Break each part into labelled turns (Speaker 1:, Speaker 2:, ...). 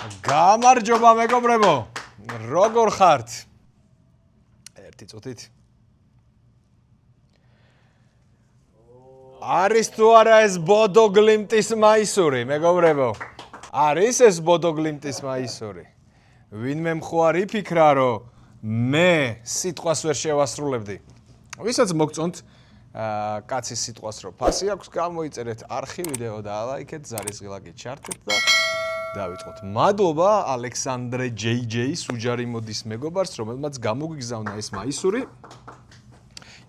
Speaker 1: გამარჯობა მეგობრებო, როგორ ხართ? ერთი წუთით. არის თუ არა ეს ბოდოგლიმტის მაისური, მეგობრებო? არის ეს ბოდოგლიმტის მაისური? ვინმე მხوار იფიქრა, რომ მე სიტყვას ვერ შევასრულებდი. ვისაც მოგწონთ კაცის სიტყვას რო ფასი აქვს, გამოიწერეთ არხი ვიდეო და ლაიქეთ, ზარისღილაკით ჩართეთ და დავიწყოთ. მადლობა ალექსანდრე ჯეიჯეი სუჯარი მოდის მეგობარს, რომელმაც გამოგვიგზავნა ეს მაისური.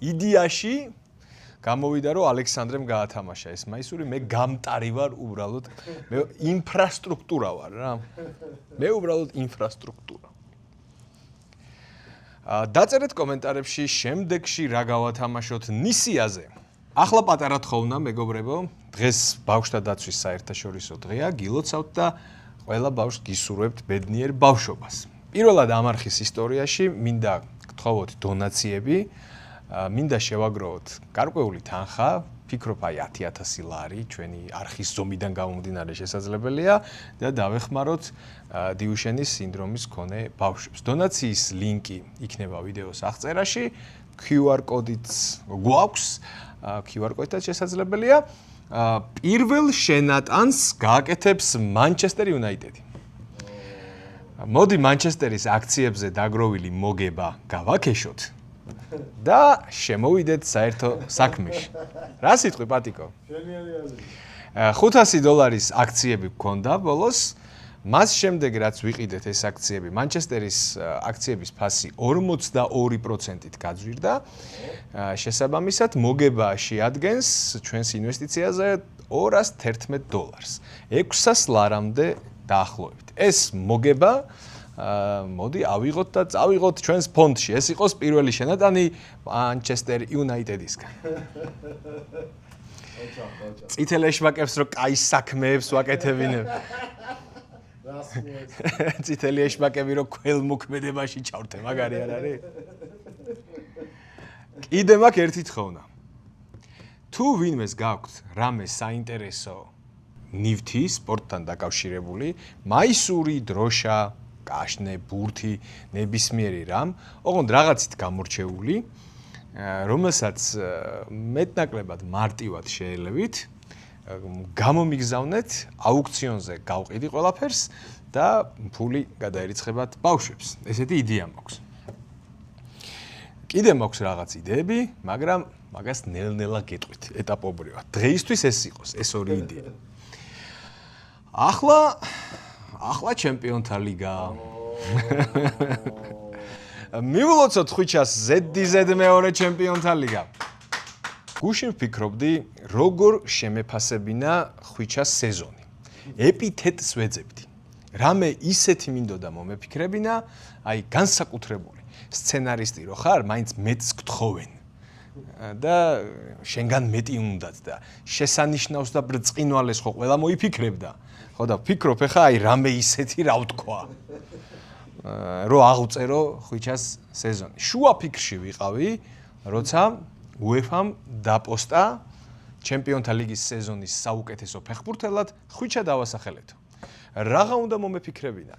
Speaker 1: იდეაში გამოვიდა, რომ ალექსანდრემ გაათამაშა ეს მაისური, მე გამტარი ვარ უბრალოდ, მე ინფრასტრუქტურა ვარ რა. მე უბრალოდ ინფრასტრუქტურა. დაწერეთ კომენტარებში შემდეგში რა გავათამაშოთ ნისიაზე. ახლა პატარა თხოვნა მეგობრებო, დღეს ბავშვთა დაცვის საერთაშორისო დღეა, გილოცავთ და ყველა ბავშვს გისურვებთ ბედნიერ ბავშვობას. პირველად ამ არხის ისტორიაში მინდა გთხოვოთ დონაციები, მინდა შევაგროვოთ გარკვეული თანხა, ფიქრობ აი 10,000 ლარი, ჩვენი არხის ზომიდან გამომდინარე შესაძლებელია და დავეხმაროთ დიუშენის სინდრომის მქონე ბავშვებს. დონაციის ლინკი იქნება ვიდეოს აღწერაში, QR კოდიც გვაქვს, QR კოდითაც შესაძლებელია. პირველ შენატანს გააკეთებს მანჩესტერ იუნაიტედი. მოდი მანჩესტერის აქციებზე დაგროვილი მოგება გავაკეშოთ და შემოვიდეთ საერთო საქმეში. რა სიტყვი პატიკო? $500 აქციები გქონდა ბოლოს. მას შემდეგ რაც ვიყიდეთ ეს აქციები, მანჩესტერის აქციების ფასი 42%-ით გაძვირდა. შესაბამისად, მოგება შეადგენს ჩვენს ინვესტიციაზე $211. 600 ლარამდე დაახლოებით. ეს მოგება მოდი ავიღოთ და წავიღოთ ჩვენს ფონდში. ეს იყოს პირველი შენატანი მანჩესტერ იუნაიტედისგან. წითელ ეშმაკებს რო კაი საქმეებს ვაკეთებინებ. წითელი ეშმაკები რო ქველმოქმედებაში ჩავრთე, მაგარი არ არის? კიდე მაქვს ერთი თხოვნა. თუ ვინმეს გაქვთ რამე საინტერესო ნივთი სპორტთან დაკავშირებული, მაისური, დროშა, კაშნე, ბურთი, ნებისმიერი რამ, ოღონდ რაღაცით გამორჩეული, რომელსაც მეტნაკლებად მარტივად შეელევით, გამომიგზავნეთ, აუქციონზე გავყიდი ყველაფერს და ფული გადაერიცხებათ ბავშვებს. ესეთი იდეა მაქვს. კიდე მაქვს რაღაც იდეები, მაგრამ მაგას ნელ-ნელა გეტყვით, ეტაპობრივად. დღეისთვის ეს იყოს, ეს ორი იდეა. ახლა ჩემპიონთა ლიგა. მივლოცოთ ხვიჩას ZDZ მეორე ჩემპიონთა ლიგა. გუშინ ვფიქრობდი, როგორ შემეფასებინა ხვიჩას სეზონი. ეპითეტს ვეძებდი. რამე ისეთი მინდოდა მომეფიქრებინა, აი განსაკუთრებული სცენარისტი რო ხარ, მაინც მეტს გთხოვენ. და შენგან მეტი უნდათ და შესანიშნავს და ბრწყინვალეს ხო ყველა მოიფიქრებდა. ხო და ვფიქრობ ახლა აი რამე ისეთი რა ვთქვა. რო აღუწერო ხვიჩას სეზონი. შუა ფიქრში ვიყავი, როცა UEFA-მ დაპოსტა ჩემპიონთა ლიგის სეზონის საუკეთესო ფეხბურთელად ხვიჩა დავასახელეთო. რაღა უნდა მომეფიქრებინა.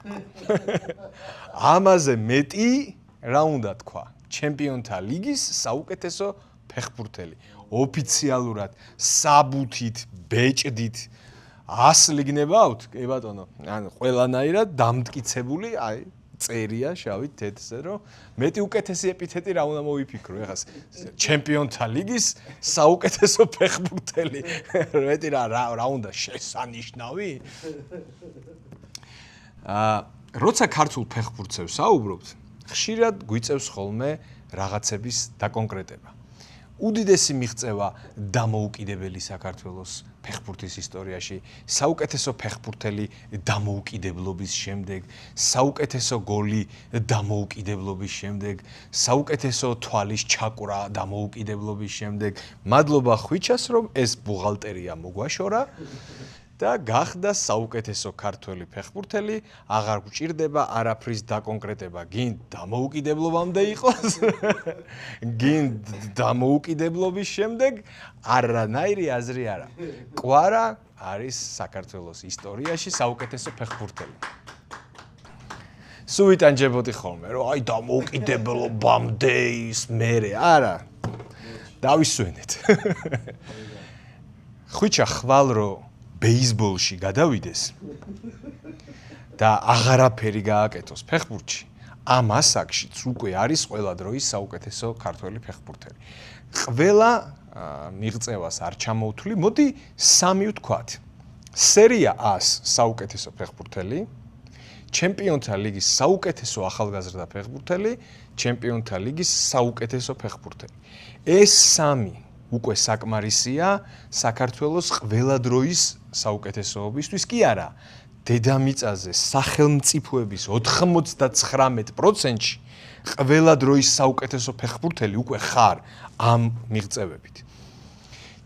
Speaker 1: ამაზე მეტი რა უნდა თქვა? ჩემპიონთა ლიგის საუკეთესო ფეხბურთელი. ოფიციალურად, საბუთით, ბეჭდით ასლიგნებავთ? კი ბატონო. ანუ ყველანაირად დამტკიცებული, აი წერია შავით თეთრზე, რომ მეტი უკეთესი ეპითეტი რა უნდა მოვიფიქრო ეხლა ჩემპიონთა ლიგის საუკეთესო ფეხბურთელი. მეტი რა უნდა შესანიშნავი? როცა ქართულ ფეხბურთზე ვსაუბრობთ, ხშირად გვიწევს ხოლმე რაღაცების დაკონკრეტება. უდიდესი მიღწევა დამოუკიდებელი საქართველოს ფეხბურთის ისტორიაში, საუკეთესო ფეხბურთელი დამოუკიდებლობის შემდეგ, საუკეთესო გოლი დამოუკიდებლობის შემდეგ, საუკეთესო თვალის ჩაკვრა დამოუკიდებლობის შემდეგ. მადლობა ხვიჩას, რომ ეს ბუღალტერია მოგვაშორა და გახდა საუკეთესო ქართველი ფეხბურთელი, აღარ გვჭირდება არაფრის დაკონკრეტება. გინდ დამოუკიდებლობამდე იყოს, გინდ დამოუკიდებლობის შემდეგ, არანაირი აზრი არა. კვარა არის საქართველოს ისტორიაში საუკეთესო ფეხბურთელი. სუიტანჯებოდი ხოლმე, რომ აი დამოუკიდებლობამდე ის მერე, არა. დავისვენეთ. ხვიჩა ხვალ რომ ბეისბოლში გადავიდეს და აღარაფერი გააკეთოს ფეხბურთში, ამ ასაკშიც უკვე არის ყველა დროის საუკეთესო ქართველი ფეხბურთელი. ყველა მიღწევას არ ჩამოვთვლი, მოდი 3 ვთქვათ. სერია A-ს საუკეთესო ფეხბურთელი, ჩემპიონთა ლიგის საუკეთესო ახალგაზრდა ფეხბურთელი, ჩემპიონთა ლიგის საუკეთესო ფეხბურთელი. ეს 3 უკვე საკმარისია საქართველოს ყველა დროის საუკეთესოობისთვის კი არა. დედამიწაზე სახელმწიფოების 99%-ში ყველა დროის საუკეთესო ფეხბურთელი უკვე ხარ ამ მიღწევებით.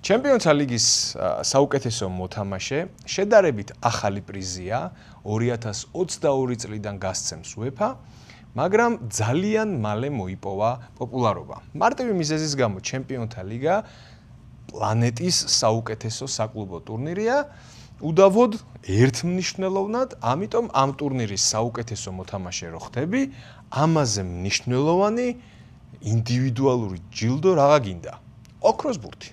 Speaker 1: ჩემპიონთა ლიგის საუკეთესო მოთამაშე შედარებით ახალი პრიზია 2022 წლიდან გასცემს UEFA, მაგრამ ძალიან მალე მოიპოვა პოპულარობა. მარტივი მიზეზის გამო ჩემპიონთა ლიგა პლანეტის საუკეთესო საკლუბო ტურნირია, უდავოდ ერთმნიშვნელოვნად, ამიტომ ამ ტურნირის საუკეთესო მოთამაშე რო ხდები, ამაზე მნიშვნელოვანი ინდივიდუალური ჯილდო რაღა გინდა? ოქროს ბურთი.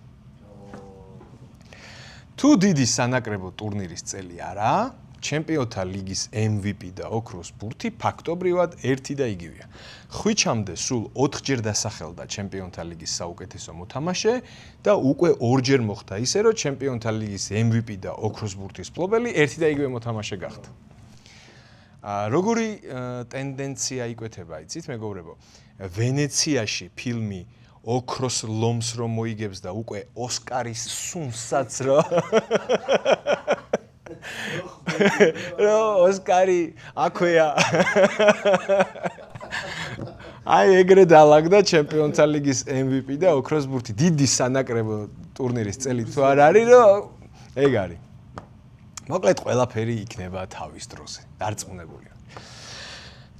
Speaker 1: თუ დიდი სანაკრებო ტურნირის წელი არაა, ჩემპიონთა ლიგის MVP და ოქროს ბურთი ფაქტობრივად ერთი და იგივეა. ხვიჩამდე სულ 4ჯერ დასახელდა ჩემპიონთა ლიგის საუკეთესო მოთამაშე და უკვე 2ჯერ მოხდა ისე, რომ ჩემპიონთა ლიგის MVP და ოქროს ბურთის მფლობელი ერთი და იგივე მოთამაშე გახდა. როგორი ტენდენცია იკვეთება, იცით, მეგობრებო? ვენეციაში ფილმი ოქროს ლომს რომ მოიგებს და უკვე ოსკარის სუნსაც რო ოსკარი აქვეა. აი ეგრე დაალაგდა ჩემპიონთა ლიგის MVP და ოქროს ბურთი. დიდი სანაკრებო ტურნირის წელი თუ არ არის, რომ ეგ არის. მოკლედ ყველაფერი იქნება თავის დროზე, დარწმუნებული.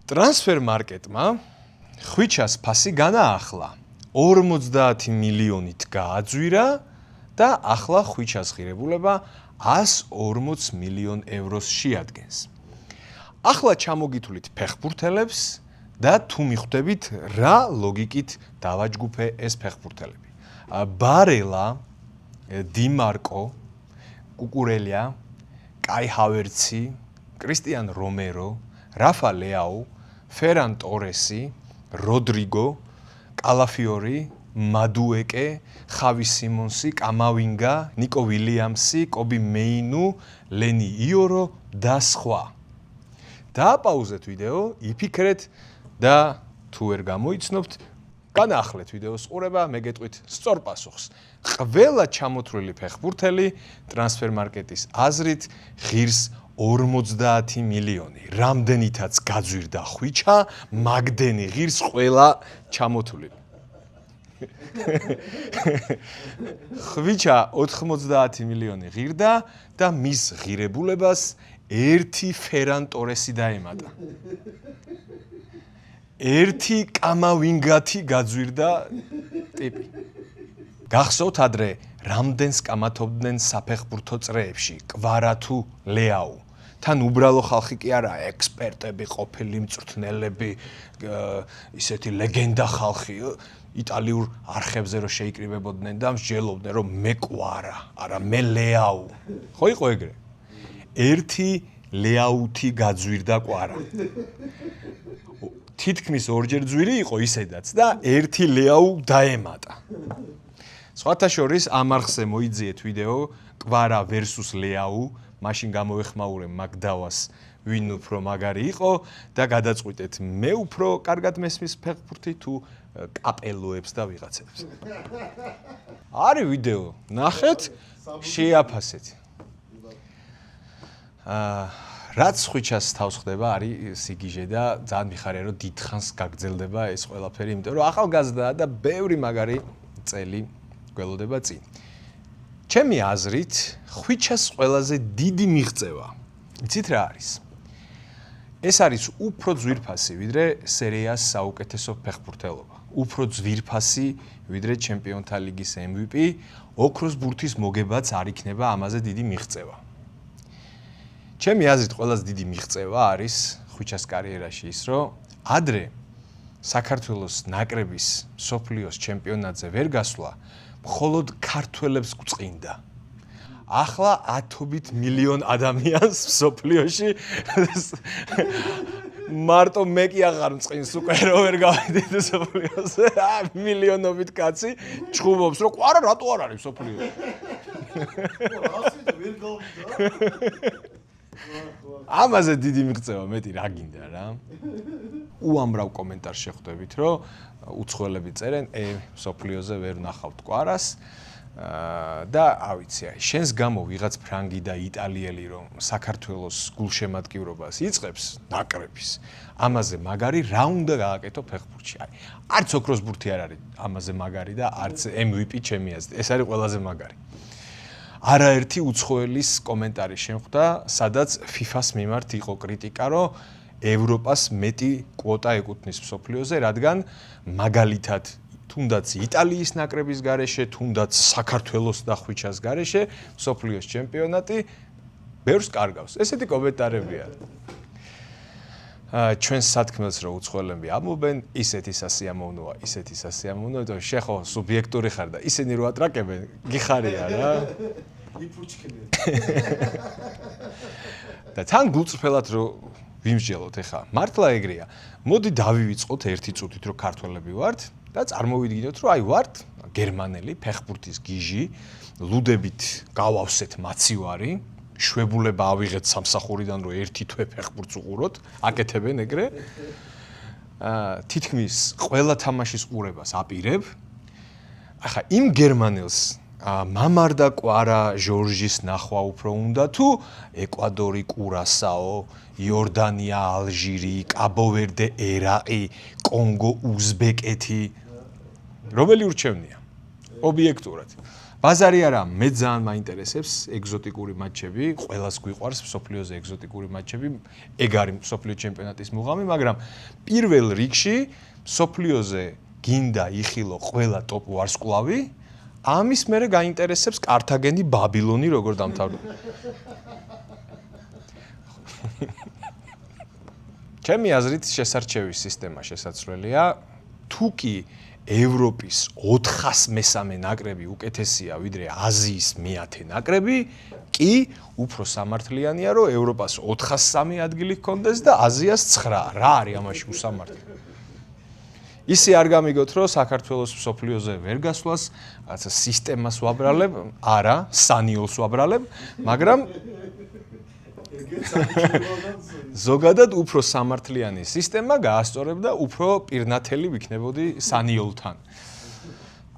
Speaker 1: ტრანსფერ მარკეტმა ხვიჩას ფასი განაახლა. 50 მილიონით გააძვირა და ახლა ხვიჩას ღირებულება 140 მილიონ ევროს შეადგენს. ახლა ჩამოგითვლით ფეხბურთელებს და თუ მიხვდებით რა ლოგიკით დავაჯგუფე ეს ფეხბურთელები. ბარელა, დიმარკო, კუკურელია, კაი ჰავერცი, კრისტიან რომერო, რაფა ლეაუ, ფერან ტორესი, როდრიგო, კალაფიორი, მადუეკე, ხავი სიმონსი, კამავინგა, ნიკო ვილიამსი, კობი მეინუ, ლენი იორო და სხვა. დააპაუზეთ ვიდეო, იფიქრეთ და თუ ვერ გამოიცნობთ, განაახლეთ ვიდეოს ყურება, მე გეტყვით სწორ პასუხს. ყველა ჩამოთვლილი ფეხბურთელი ტრანსფერ მარკეტის აზრით ღირს 50 მილიონი. რამდენითაც გაძვირდა ხვიჩა, მაგდენი ღირს ყველა ჩამოთვლილი. ხვიჩა 90 მილიონი ღირდა და მის ღირებულებას ერთი ფერან ტორესი დაემატა. ერთი კამავინგათი გაძვირდა ტიპი. გახსოვთ ადრე რამდენს კამათობდნენ საფეხბურთო წრეებში, კვარა თუ ლეაუ. თან უბრალო ხალხი კი არა, ექსპერტები, ყოფილი მწვრთნელები, ისეთი ლეგენდა ხალხი, იტალიურ არხებზე რო შეიკრიბებოდნენ და მსჯელობდნენ, რომ მე კვარა, არა მე ლეაუ. ხო იყო ეგრე? ერთი ლეაუთი გაძვირდა კვარა. თითქმის 2ჯერ ძვირი იყო ისედაც და ერთი ლეაუ დაემატა. სხვათა შორის ამ არხზე მოიძიეთ ვიდეო კვარა versus ლეაუ, მაშინ გამოეხმაურე მაგდავას ვინ უფრო მაგარი იყო და გადაწყვიტეთ მე უფრო კარგად მესმის ფეხბურთი თუ კაპელოებს და ვიღაცებს. არის ვიდეო, ნახეთ, შეაფასეთ. რაც ხვიჩას თავს ხდება არის სიგიჟე და ძალიან მიხარია რომ დიდხანს გაგრძელდება ეს ყველაფერი, იმიტომ რომ ახალგაზრდაა და ბევრი მაგარი წელი გველოდება წინ. ჩემი აზრით, ხვიჩას ყველაზე დიდი მიღწევა. იცით რა არის? ეს არის უფრო ძვირფასი ვიდრე სერიას საუკეთესო ფეხბურთელობა. უფრო ძვირფასი ვიდრე ჩემპიონთა ლიგის MVP, ოქროს ბურთის მოგებაც არ იქნება ამაზე დიდი მიღწევა. ჩემი აზრით ყველაზე დიდი მიღწევა არის ხვიჩას კარიერაში ის, რომ ადრე საქართველოს ნაკრების მსოფლიოს ჩემპიონატზე ვერ გასვლა, მხოლოდ ქართველებს გვწყინდა. ახლა 10 მილიონ ადამიანს მსოფლიოში მარტო მე კი აღარ მწყინს უკვე რომ ვერ გავიდეთ მსოფლიოზე. მილიონობით კაცი ჩხუბობს რომ ყვარა რატო არ არის მსოფლიოში. ამაზე დიდი მიღწევა მეტი რა გინდა რა. უამრავ კომენტარს შეხვდებით რომ უცხოელები წერენ მსოფლიოზე ვერ ნახავთ ყვარას და ავიცი შენს გამო ვიღაც ფრანგი და იტალიელი რომ საქართველოს გულშემატკივრობას იწყებს ნაკრების ამაზე მაგარი რა უნდა გააკეთო ფეხბურთში არც ოქროს ბურთი არ არის ამაზე მაგარი და არც MVP ჩემი აზრით ეს არის ყველაზე მაგარი არაერთი უცხოელის კომენტარი შემხვდა სადაც FIFA-ს მიმართ იყო კრიტიკა რომ ევროპას მეტი კვოტა ეკუთვნის მსოფლიოზე რადგან მაგალითად თუნდაც იტალიის ნაკრების გარეშე, თუნდაც საქართველოს და ხვიჩას გარეშე, მსოფლიოს ჩემპიონატი ბევრს კარგავს. ესეთი კომენტარებია. ჩვენს სათქმელს რო უცხოელები ამობენ, ისეთი სასიამოვნოა, ისეთი სასიამოვნოა, და შეხო სუბიექტური ხარ და ისინი რო ატრაკებენ, გიხარია რა.
Speaker 2: იფუჩქნე.
Speaker 1: და თან გულწრფელად რო ვიმსჯელოთ ეხა. მართლა ეგრეა. მოდი დავივიწყოთ ერთი წუთით რო ქართველები ვართ. და წარმოვიდგინოთ რომ აი ვართ გერმანელი ფეხბურთის გიჟი ლუდებით გავავსეთ მაცივარი შვებულება ავიღეთ სამსახურიდან რომ ერთი თვე ფეხბურთს უყუროთ აკეთებენ ეგრე თითქმის ყველა თამაშის ყურებას აპირებ ახლა იმ გერმანელს მამარდა კვარა ჟორჟის ნახვა უფრო უნდა თუ ეკვადორი კურასაო იორდანია ალჟირი კაბო-ვერდე ერაყი კონგო უზბეკეთი რომელი ურჩევნია ობიექტურად ბაზარი არა მე ძალიან მაინტერესებს ეგზოტიკური მატჩები ყველას გვიყვარს მსოფლიოზე ეგზოტიკური მატჩები ეგ არის მსოფლიო ჩემპიონატის მუღამი მაგრამ პირველ რიგში მსოფლიოზე გინდა იხილო ყველა ტოპ ვარსკვლავი ამის მერე გაინტერესებს კართაგენი ბაბილონი როგორ დამთავრდა ჩემი აზრით შესარჩევის სისტემა შესაძლებელია თუ კი ევროპის 403 ნაკრები უკეთესია ვიდრე აზიის მე-10 ნაკრები კი უფრო სამართლიანია რომ ევროპას 403 ადგილი ჰქონდეს და აზიას 9 რა არის ამაში უსამართლო ისე არ გამიგოთ რომ საქართველოს მსოფლიოზე ვერ გასვლას რაღაცა სისტემას ვაბრალებ არა სანიოლს ვაბრალებ მაგრამ ზოგადად უფრო სამართლიანი სისტემა გაასწორებდა უფრო პირნათელი ვიქნებოდი სანიოლთან.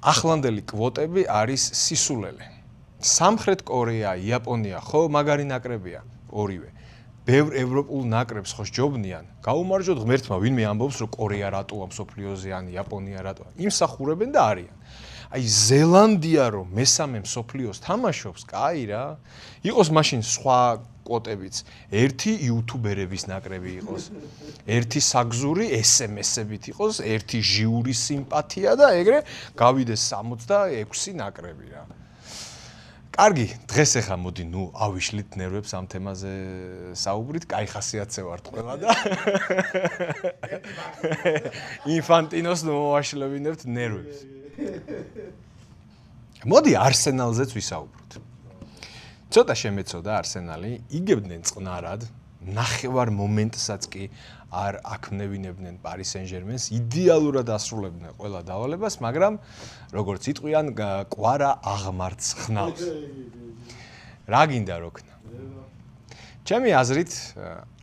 Speaker 1: ახლანდელი კვოტები არის სისულელე. სამხრეთ კორეა, იაპონია, ხო მაგარი ნაკრებია ორივე. ბევრ ევროპულ ნაკრებს ხო სჯობნიან. გაუმარჯოთ ღმერთმა, ვინმე ამბობს რომ კორეა რატოა მსოფლიოზე ან იაპონია რატოა. იმსახურებენ და არიან. აი ზელანდია რომ მესამე მსოფლიოს თამაშობს, კაი რა. იყოს მაშინ სხვა კვოტებიც. ერთი იუთუბერების ნაკრები იყოს. ერთი საგზური SMS-ებით იყოს, ერთი ჟიური სიმპათია და ეგრე გავიდეს 66 ნაკრები რა. კარგი, დღეს ახლა მოდი ნუ ავიშლით ნერვებს ამ თემაზე საუბრით, კაი ხასიათზე ვართ ყველა და ინფანტინოს მოვაშლებინებთ ნერვებს. მოდი არსენალზეც ვისაუბროთ. ცოტა შემეცოდა არსენალი, იგებდნენ წყნარად, ნახევარ მომენტსაც კი არ აქმნევინებდნენ პარი სენ-ჟერმენს, იდეალურად ასრულებდნენ ყველა დავალებას, მაგრამ როგორც იტყვიან, კვარა აღმართ ხნავს. რა გინდა როქნა? ჩემი აზრით,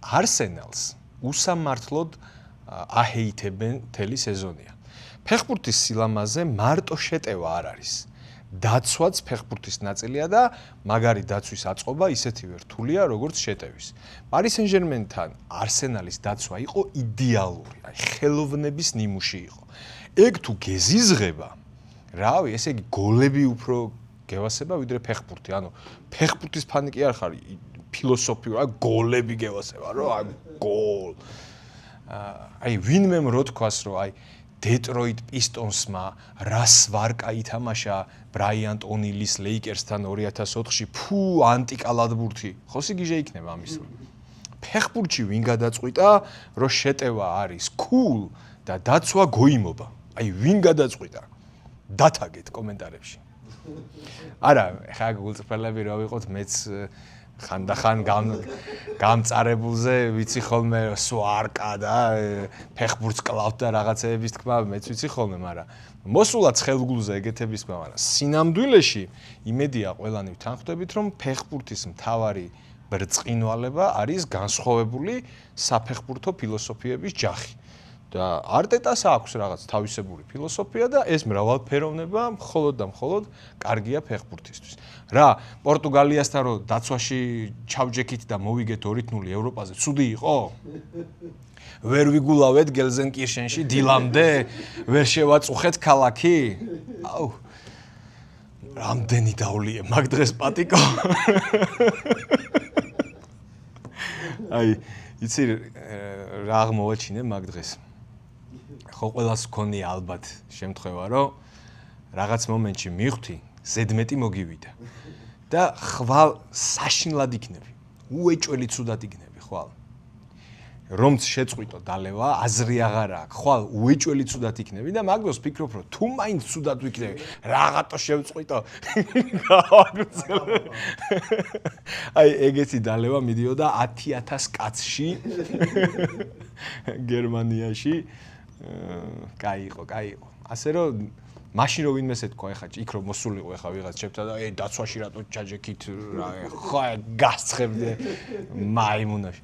Speaker 1: არსენალს უსამართლოდ აჰეითებენ მთელი სეზონია. ფეხბურთის სილამაზე მარტო შეტევა არ არის. დაცვაც ფეხბურთის ნაწილია და მაგარი დაცვის აწყობა ისეთივე რთულია როგორც შეტევის. პარი სენ-ჟერმენთან არსენალის დაცვა იყო იდეალური, აი ხელოვნების ნიმუში იყო. ეგ თუ გეზიზღება, რავი, ესე იგი გოლები უფრო გევასება ვიდრე ფეხბურთი. ანუ ფეხბურთის ფანი კი არ ხარ, ფილოსოფიური, აი გოლები გევასება, რომ აი გოლ. აი ვინმე რო თქვას, რომ აი დეტროიტ პისტონსმა რას ვარკა ითამაშა ბრაიანტ ონილის ლეიკერსთან 2004-ში, ფუ ანტიკალადბურთი. ხო სიგიჟე იქნება ამის. ფეხბურთში ვინ გადაწყვიტა, რომ შეტევა არის cool და დაცვა გოიმობა. აი ვინ გადაწყვიტა? დათაგეთ კომენტარებში. არა, ხა გულწრფელები რა ვიყოთ, მეც ხანდახან გამწარებულზე ვიცი ხოლმე სვარკა და ფეხბურთს კლავთ და რაღაცეების თქმა, მეც ვიცი ხოლმე, მაგრამ მოსულაც ხელგულზე ეგეთების თქმა, მაგრამ სინამდვილეში იმედია ყველანი ვთანხმდებით, რომ ფეხბურთის მთავარი ბრწყინვალება არის განსხვავებული საფეხბურთო ფილოსოფიების ჯახი. და არტეტას აქვს რაღაც თავისებური ფილოსოფია და ეს მრავალფეროვნება მხოლოდ და მხოლოდ კარგია ფეხბურთისთვის. რა, პორტუგალიასთან რო დაცვაში ჩავჯექით და მოვიგეთ 2-0 ევროპაზე, ცუდი იყო? ვერ ვიგულავეთ გელზენკირშენში დილამდე, ვერ შევაწუხეთ ქალაქი? აუ. რამდენი დავლიე მაგ დღეს პატიკო. აი, იცი რა აღმოვაჩინე მაგ დღეს. ხო ყველას გქონია ალბათ შემთხვევა, რომ რაღაც მომენტში მივხვდი, ზედმეტი მოგივიდა. და ხვალ საშინლად იქნები. უეჭველი ცუდად იქნები ხვალ. რომც შეწყვიტო დალევა, აზრი აღარ აქვს. ხვალ უეჭველი ცუდად იქნები და მაგდროს ფიქრობ, რომ თუ მაინც ცუდად ვიქნები, რაღაცა შევწყვიტო. აი ეგეთი დალევა მიდიოდა 10,000 კაცში გერმანიაში. კაი იყო. ასე რომ მაშინ რო ვინმეს ეთქვა ეხა იქ რო მოსულიყო ეხა ვიღაც შეფთა და დაცვაში რატო ჩაჯექით რა ხო გასწრებდე მაიმუნაში.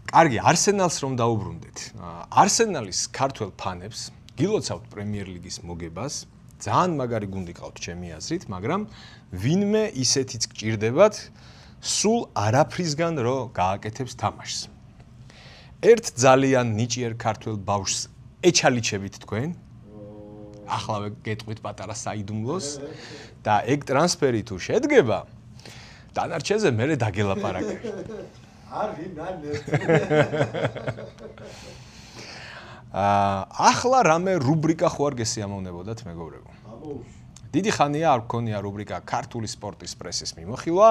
Speaker 1: კარგი, არსენალს რომ დაუბრუნდეთ. არსენალის ქართველ ფანებს გილოცავთ პრემიერ ლიგის მოგებას. ძალიან მაგარი გუნდი ყავთ ჩემი აზრით, მაგრამ ვინმე ისეთიც გჭირდებათ სულ არაფრისგან რო გააკეთებს თამაშს. ერთ ძალიან ნიჭიერ ქართველ ბავშვს ეჩალიჩებით თქვენ. ახლავე გეტყვით პატარა საიდუმლოს და ეგ ტრანსფერი თუ შედგება, დანარჩენზე მერე დაგელაპარაკებ.
Speaker 2: არი ნანე.
Speaker 1: ახლა რამე რუბრიკა ხო არ გესიამოვნებოდათ მეგობრებო? დიდი ხანია არ გქონია რუბრიკა ქართული სპორტის პრესის მიმოხილვა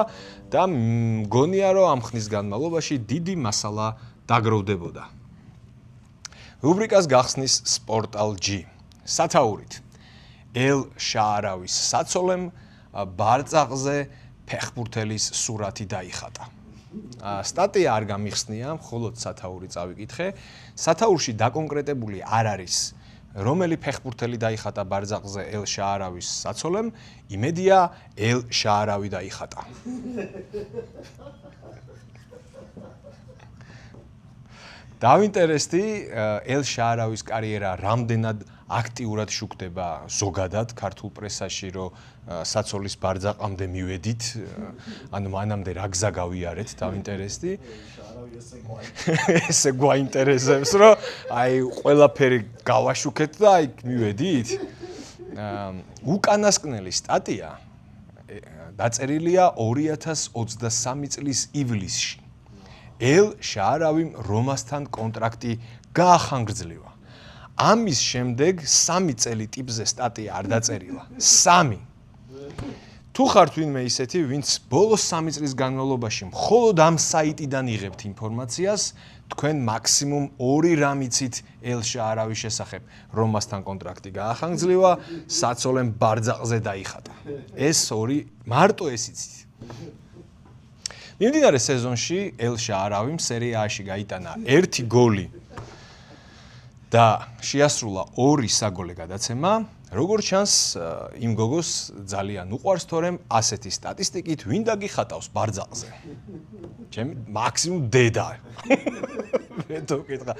Speaker 1: და მგონია რომ ამ ხნის განმავლობაში დიდი მასალა დაგროვდებოდა. რუბრიკას გახსნის სპორტალ G. სათაურით ელ შაარავის საცოლემ ბარწაღზე ფეხბურთელის სურათი დაიხატა. სტატია არ გამიხსნია, მხოლოდ სათაური წავიკითხე. სათაურში დაკონკრეტებული არ არის, რომელი ფეხბურთელი დაიხატა ბარწაღზე ელ შაარავის საცოლემ, იმედია ელ შაარავი დაიხატა. დავინტერესდი ელ შაარავის კარიერა რამდენად აქტიურად შუქდება ზოგადად ქართულ პრესაში, რომ საცოლის ბარწაღამდე მივედით, ანუ მანამდე რა გზა გავიარეთ, დავინტერესდი. ესე გვაინტერესებს, რომ აი ყველაფერი გავაშუქეთ და აი მივედით. უკანასკნელი სტატია დაწერილია 2023 წლის ივლისში. ელ შაარავიმ რომასთან კონტრაქტი გაახანგრძლივა. ამის შემდეგ 3 წელი ტიპზე სტატია არ დაწერილა. 3. თუ ხართ ვინმე ისეთი, ვინც ბოლოს 3 წლის განმავლობაში მხოლოდ ამ საიტიდან იღებთ ინფორმაციას, თქვენ მაქსიმუმ 2 რამ იცით ელ შაარავის შესახებ. რომასთან კონტრაქტი გაახანგრძლივა, საცოლემ ბარწაღზე დაიხატა. ეს 2 მარტო ეს იცით. მიმდინარე სეზონში ელ შაარავიმ სერია A-ში გაიტანა 1 გოლი და შეასრულა 2 საგოლე გადაცემა. როგორც ჩანს, იმ გოგოს ძალიან უყვარს, თორემ ასეთი სტატისტიკით ვინ დაგიხატავს ბარწაღზე? ჩემი მაქსიმუმ დედა. მე თუ კითხა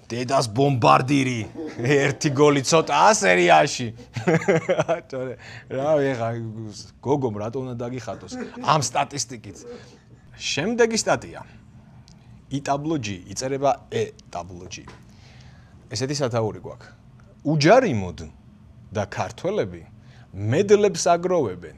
Speaker 1: დედას ბომბარდირი 1 გოლი ცოტაა სერიაში. თორე რა ვიღა გოგომ რატო უნდა დაგიხატოს ამ სტატისტიკით. შემდეგი სტატია. იტაბლო G, იწერება ეტაბლო G. ესეთი სათაური გვაქვს. უჯარიმოდ და ქართველები მედლებს აგროვებენ.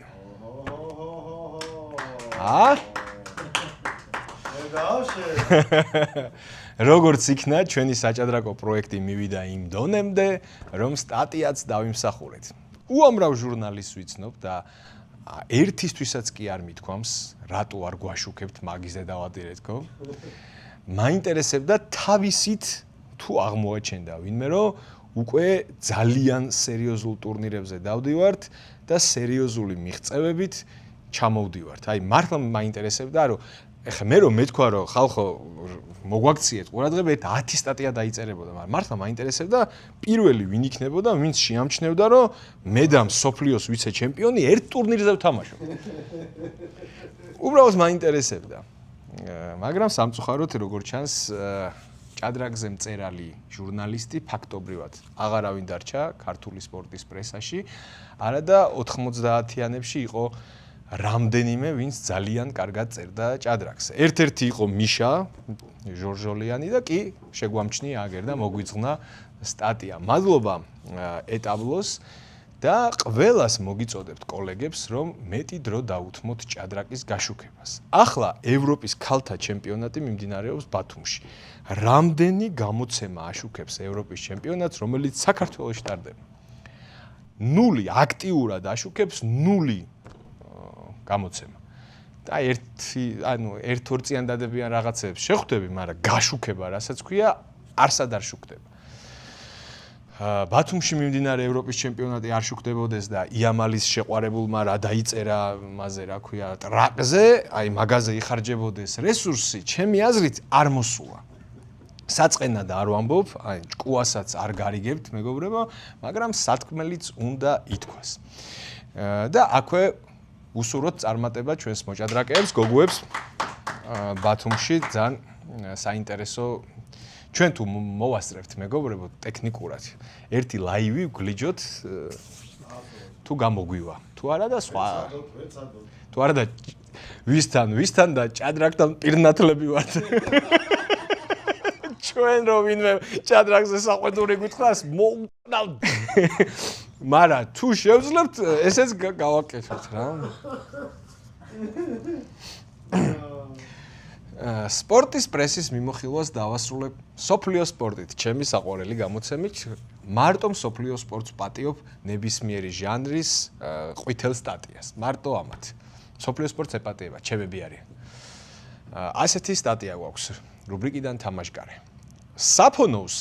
Speaker 1: როგორც იქნა, ჩვენი საჭადრაკო პროექტი მივიდა იმ დონემდე, რომ სტატიაც დავიმსახურეთ. უამრავ ჟურნალისტს ვიცნობ და ერთისთვისაც კი არ მithქვამს, რატო არ გვაშუქებთ მაგიზე დავადირეთქო. მაინტერესებდა თავისით თუ აღმოაჩენდა ვინმე რომ უკვე ძალიან სერიოზულ ტურნირებზე დავდივართ და სერიოზული მიღწევებით ჩამოვდივართ. აი მართლა მაინტერესებდა რომ ეხლა მე რომ მეთქვა რომ ხალხო მოგვაქციეთ ყურადღება 10 სტატია დაიწერებოდა, მაგრამ მართლა მაინტერესებდა პირველი ვინ იქნებოდა, ვინც შეამჩნევდა რომ მე და მსოფლიოს ვიცე-ჩემპიონი ერთ ტურნირზე ვთამაშობ. უბრალოდ მაინტერესებდა. მაგრამ სამწუხაროდ როგორც ჩანს ჭადრაგზე მწერალი ჟურნალისტი ფაქტობრივად აღარავინ დარჩა ქართული სპორტის პრესაში, არა და 90-იანებში იყო რამდენიმე ვინც ძალიან კარგად წერდა ჭადრაგზე. ერთ-ერთი იყო მიშა ჟორჟოლიანი და კი შეგვამჩნია აგერ და მოგვიძღვნა სტატია. მადლობა ეტაბლოს და ყველას მოგიწოდებთ კოლეგებს რომ მეტი დრო დაუთმოთ ჭადრაკის გაშუქებას. ახლა ევროპის ქალთა ჩემპიონატი მიმდინარეობს ბათუმში. რამდენი გამოცემა აშუქებს ევროპის ჩემპიონატს, რომელიც საქართველოში ტარდება? 0 აქტიურად აშუქებს 0 გამოცემა. და ერთ-ორ წიანდადებიან რაღაცებს შეხვდები, მაგრამ გაშუქება, რასაც ქვია, არსად არ შუქდება. ბათუმში მიმდინარე ევროპის ჩემპიონატი არ შუქდებოდეს და იამალის შეყვარებულმა რა დაიწერა, მასე რა ქვია, ტრაკზე, აი მაგაზე იხარჯებოდეს რესურსი, ჩემი აზრით არ მოსულა. საწყენად არ ვამბობ, აი ჭკუასაც არ გარიგებთ, მეგობრებო, მაგრამ სათქმელიც უნდა ითქვას. და აქვე უსურვოთ წარმატება ჩვენს მოჭადრაკეებს, გოგოებს ბათუმში ძალიან საინტერესო ჩვენ თუ მოვასწრებთ მეგობრებო ტექნიკურად. ერთი ლაივი გლიჯოთ თუ გამოგვივა. თუ არა და სხვა. თუ არა და ვისთან და ჭადრაკთან პირნათლები ვართ. ჩვენ რო ვინმე ჭადრაკზე საყვედური გითხრას მოუწნავთ. მარა თუ შევძლებთ ესეც გავაკეთოთ რა. სპორტის პრესის მიმოხილვას დავასრულებ სოფლიო სპორტით, ჩემი საყვარელი გამოცემით. მარტო სოფლიო სპორტს პატიობ ნებისმიერი ჟანრის ყვითელ სტატიას. მარტო ამათ. სოფლიო სპორტს ეპატიება, ჩემები არიან. ასეთი სტატია გვაქვს რუბრიკიდან თამაშგარე. საფონოვს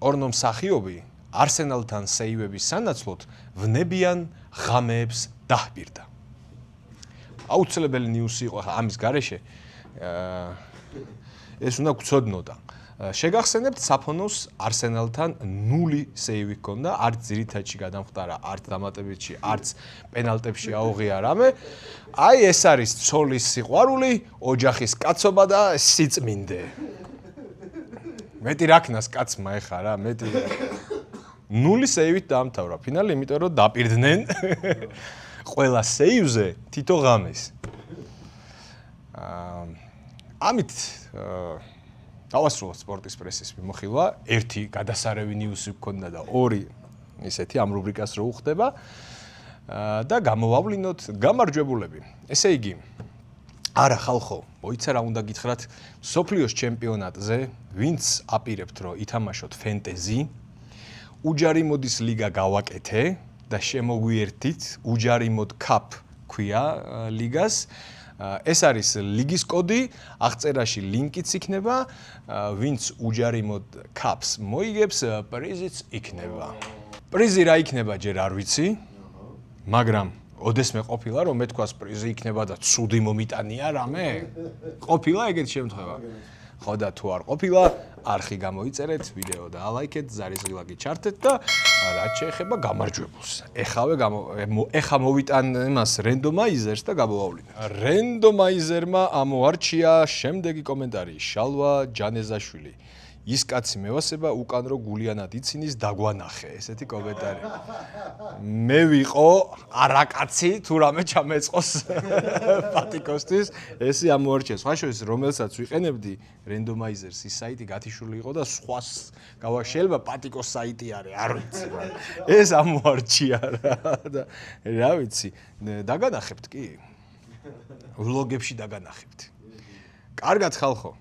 Speaker 1: პორნო მსახიობი არსენალთან სეივების სანაცვლოდ ვნებიან ღამეებს დაჰბირდა. აუცილებელი ნიუსი იყო ხა ამის გარეშე. ეს უნდა გვცოდნოდა. შეგახსენებთ საფონოვს არსენალთან 0 სეივი ჰქონდა, არც ძირითადში გადამხდარა, არც დამატებითში, არც პენალტებში აუღია რამე. აი ეს არის ცოლის სიყვარული, ოჯახის კაცობა და სიწმინდე. მეტი რაქნას კაცმა ეხა რა, მეტი 0 სეივით დაამთავრა ფინალი, იმიტომ რომ დაპირდნენ ყველა სეივზე თითო ღამეს. ამით დავასრულოთ სპორტის პრესის მიმოხილვა. ერთი გადასარევი ნიუსი გქონდა და ორი ისეთი ამ რუბრიკას რო უხდება და გამოვავლინოთ გამარჯვებულები. ესე იგი, არა ხალხო, მოიცა რა უნდა გითხრათ, სოფლიოს ჩემპიონატზე ვინც აპირებთ რომ ითამაშოთ ფენტეზი, უჯარი მოდის ლიგა გავაკეთე და შემოგვიერთით, უჯარი მოდ კაპ ქვია ლიგას. ეს არის ლიგის კოდი, აღწერაში ლინკიც იქნება, ვინც უჯარი მოდ კაპს მოიგებს, პრიზიც იქნება. პრიზი რა იქნება ჯერ არ ვიცი, მაგრამ ოდესმე ყოფილა რომ მეთქვას პრიზი იქნება და ცუდი მომიტანია რამე? ყოფილა ეგეთი შემთხვევა? ხო და თუ არ ყოფილა, არხი გამოიწერეთ, ვიდეო და ალაიქეთ, ზარისღილაკი ჩართეთ და რაც შეეხება გამარჯვებულს. ეხა მოვიტან იმას რენდომაიზერს და გამოვავლინეთ. რენდომაიზერმა ამოარჩია შემდეგი კომენტარი, შალვა ჯანეზაშვილი. ის კაცი მევასება უკან რო გულიანად იცინის დაგვანახე, ესეთი კომენტარი. მე ვიყო არაკაცი თუ რამე ჩამეწყოს პატიკოსთვის, ესე ამოარჩია. სხვა შორის რომელსაც ვიყენებდი რენდომაიზერს ის საიტი გათიშული იყო და სხვას შეიძლება პატიკოს საიტი არის, არ ვიცი. ეს ამოარჩია და რა ვიცი, დაგანახებთ კი? ვლოგებში დაგანახებთ. კარგად ხალხო.